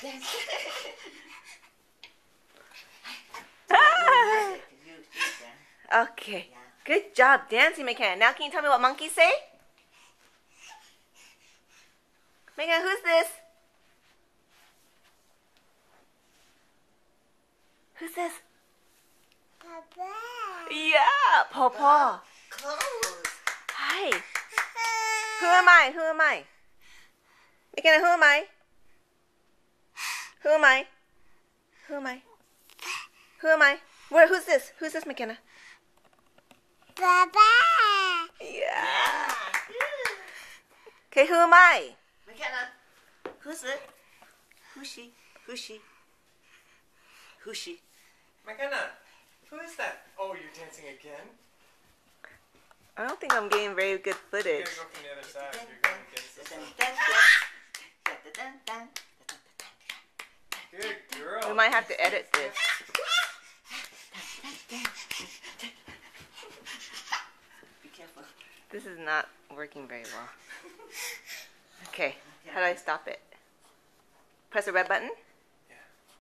Dance. Okay. Good job dancing, McKenna. Now can you tell me what monkeys say? McKenna, who's this? Who's this? Papa. Yeah, Papa. Close. Hi. Who am I? Who am I? McKenna, who am I? Who am I? Who am I? Who am I? Who's this? Who's this, McKenna? Papa. Yeah. Okay, who am I? McKenna. Who's it? Who's she? Who's she? Who's she? McKenna, who is that? Oh, you're dancing again? I don't think I'm getting very good You footage. gotta go from the other side. You're going against the sun. Good girl. We might have to edit this. Be careful. This is not working very well. Okay, how do I stop it? Press the red button?